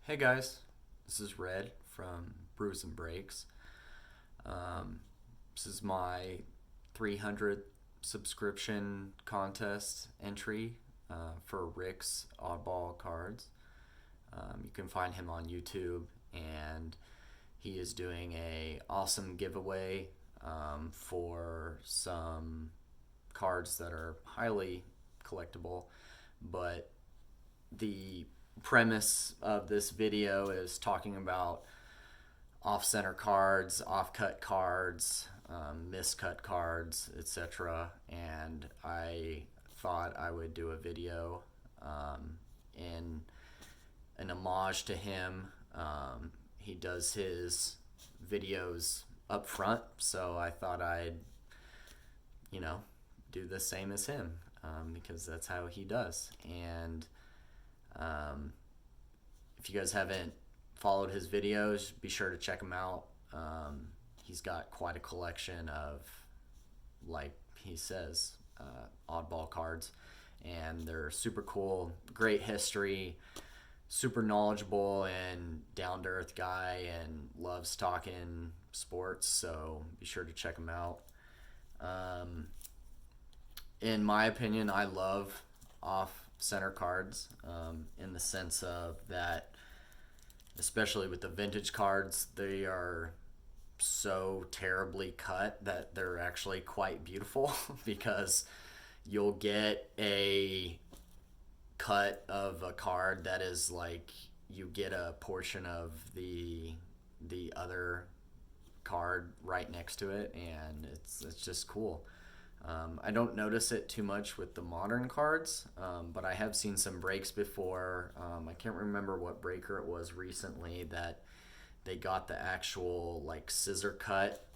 Hey guys, this is Red from Brews&Breaks. This is my 300th subscription contest entry for Rick's Oddball cards. You can find him on YouTube, and he is doing a awesome giveaway for some cards that are highly collectible, but the premise of this video is talking about off-center cards, off-cut cards, miscut cards, etc. And I thought I would do a video in an homage to him. He does his videos up front, so I thought I'd, do the same as him because that's how he does. And if you guys haven't followed his videos, be sure to check him out. He's got quite a collection of, like he says, oddball cards, and they're super cool, great history, super knowledgeable and down-to-earth guy, and loves talking sports, so be sure to check him out. In my opinion, I love off-center cards in the sense of that, especially with the vintage cards, they are so terribly cut that they're actually quite beautiful because you'll get a cut of a card that is like you get a portion of the other card right next to it, and it's just cool. I don't notice it too much with the modern cards, but I have seen some breaks before. I can't remember what breaker it was recently that they got the actual like scissor cut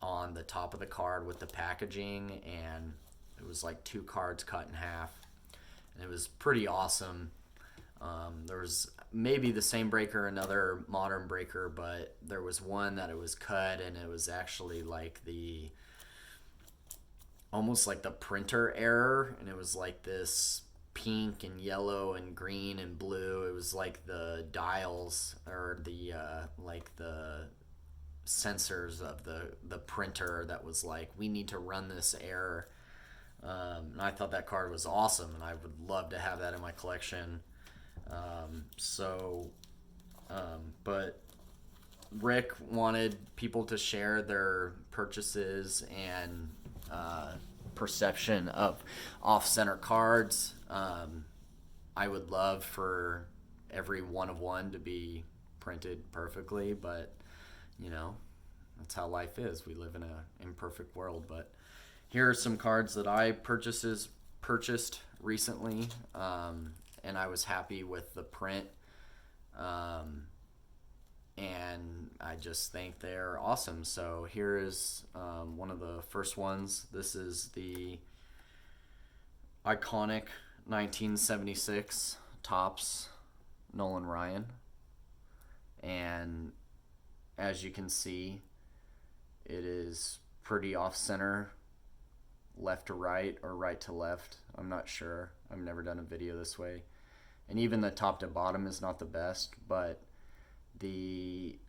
on the top of the card with the packaging, and it was like two cards cut in half, and it was pretty awesome. There was maybe the same breaker, another modern breaker, but there was one that it was cut, and it was actually like almost like the printer error, and it was like this pink and yellow and green and blue. It was like the dials or the like the sensors of the printer that was like, we need to run this error. And I thought that card was awesome, and I would love to have that in my collection. But Rick wanted people to share their purchases and perception of off-center cards. I would love for every one of one to be printed perfectly, but that's how life is. We live in an imperfect world. But here are some cards that I purchased recently, and I was happy with the print. And I just think they're awesome. So here is one of the first ones. This is the iconic 1976 Topps Nolan Ryan, and as you can see, it is pretty off-center, left to right or right to left. I'm not sure. I've never done a video this way, and even the top to bottom is not the best, but the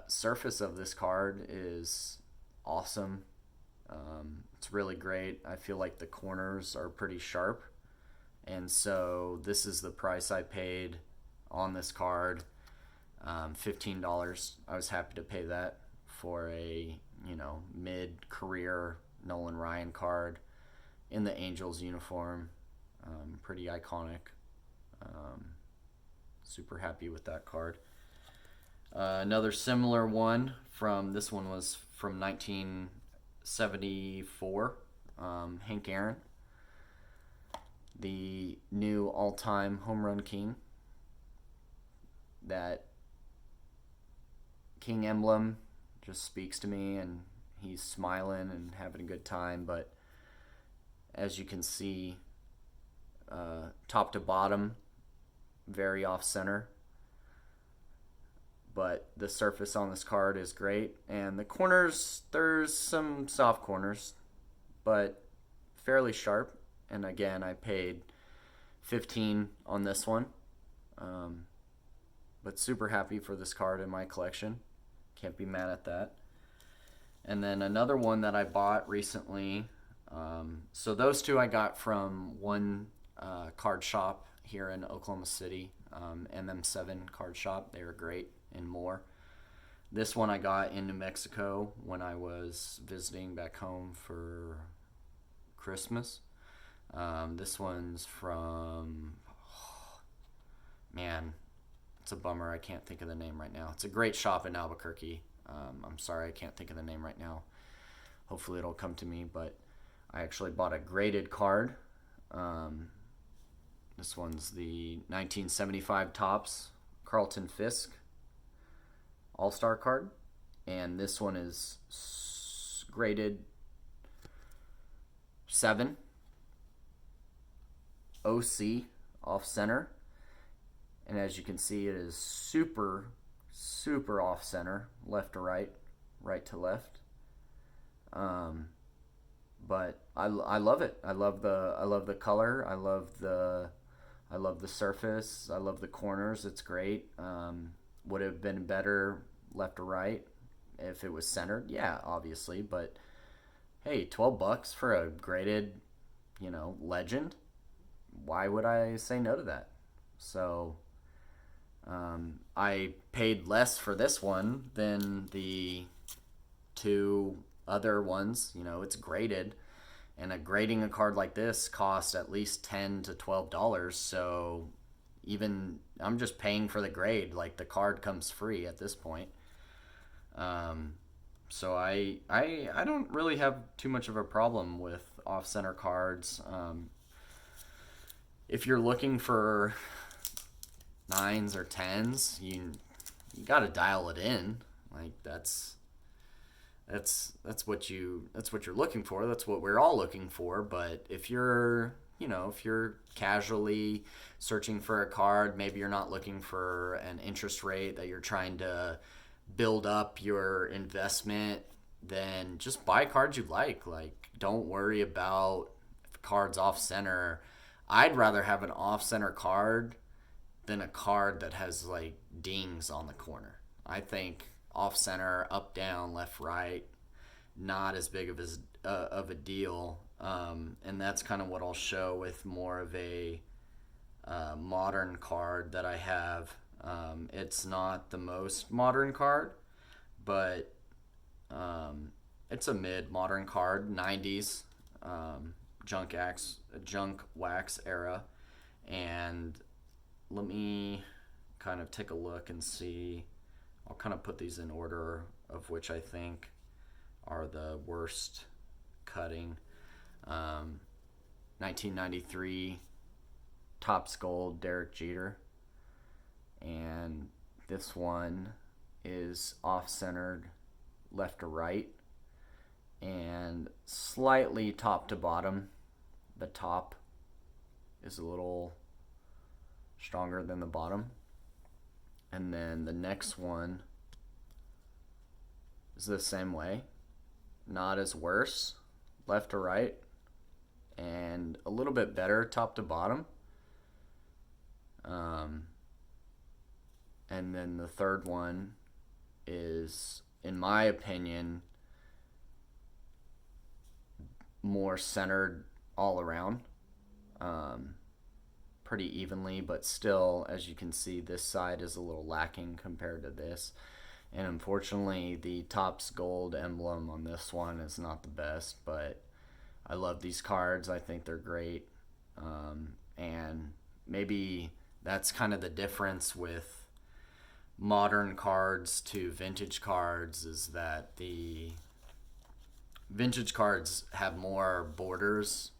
surface of this card is awesome. It's really great. I feel like the corners are pretty sharp, and so this is the price I paid on this card, $15. I was happy to pay that for a mid-career Nolan Ryan card in the Angels uniform. Pretty iconic. Super happy with that card. Another similar one this one was from 1974, Hank Aaron, the new all-time home run king. That king emblem just speaks to me, and he's smiling and having a good time. But as you can see, top to bottom, very off-center. But the surface on this card is great, and the corners, there's some soft corners, but fairly sharp. And again, I paid $15 on this one. But super happy for this card in my collection. Can't be mad at that. And then another one that I bought recently. So those two I got from one card shop here in Oklahoma City, MM7 card shop. They were great and more. This one I got in New Mexico when I was visiting back home for Christmas. This one's from, man, it's a bummer. I can't think of the name right now. It's a great shop in Albuquerque. I'm sorry, I can't think of the name right now. Hopefully it'll come to me, but I actually bought a graded card. This one's the 1975 Topps Carlton Fisk All-Star card. And this one is graded 7. OC off center. And as you can see, it is super, super off center, left to right, right to left. But I love it. I love the color. I love the surface. I love the corners. It's great. Would have been better left to right if it was centered. Yeah, obviously. But hey, $12 for a graded, legend. Why would I say no to that? So I paid less for this one than the two other ones. It's graded, and grading a card like this costs at least $10 to $12. So even I'm just paying for the grade. Like, the card comes free at this point. So I don't really have too much of a problem with off center cards. If you're looking for 9s or 10s, you got to dial it in. Like, that's what you're looking for. That's what we're all looking for. But if you're casually searching for a card, maybe you're not looking for an interest rate that you're trying to build up your investment, then just buy cards you like. Like, don't worry about if cards off center. I'd rather have an off center card than a card that has like dings on the corner. I think off center, up, down, left, right, not as big of a deal. And that's kind of what I'll show with more of a modern card that I have. It's not the most modern card, but it's a mid-modern card, 90s junk wax era. And let me kind of take a look and see. I'll kind of put these in order of which I think are the worst cutting. 1993 Topps Gold Derek Jeter. And this one is off-centered left to right and slightly top to bottom. The top is a little stronger than the bottom. And then the next one is the same way. Not as worse, left to right, and a little bit better top to bottom. And then the third one is, in my opinion, more centered all around. Pretty evenly, but still, as you can see, this side is a little lacking compared to this. And unfortunately, the Topps Gold emblem on this one is not the best, but I love these cards. I think they're great. And maybe that's kind of the difference with modern cards to vintage cards, is that the vintage cards have more borders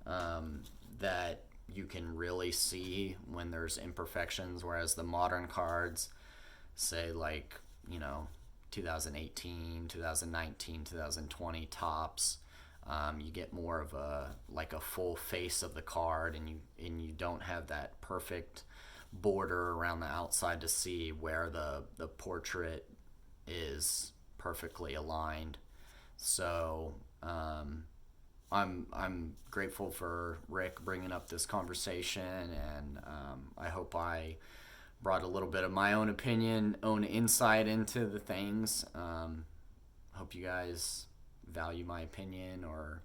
that you can really see when there's imperfections, whereas the modern cards, say like 2018, 2019, 2020 Topps, you get more of a full face of the card, and you don't have that perfect border around the outside to see where the portrait is perfectly aligned. So I'm grateful for Rick bringing up this conversation, and I hope hope I brought a little bit of my own opinion, own insight into the things. Hope you guys value my opinion, or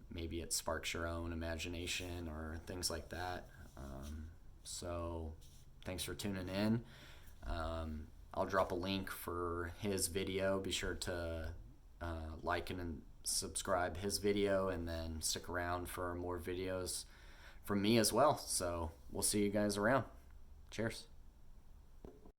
maybe it sparks your own imagination or things like that. So thanks for tuning in. I'll drop a link for his video. Be sure to like and subscribe his video, and then stick around for more videos from me as well. So we'll see you guys around. Cheers.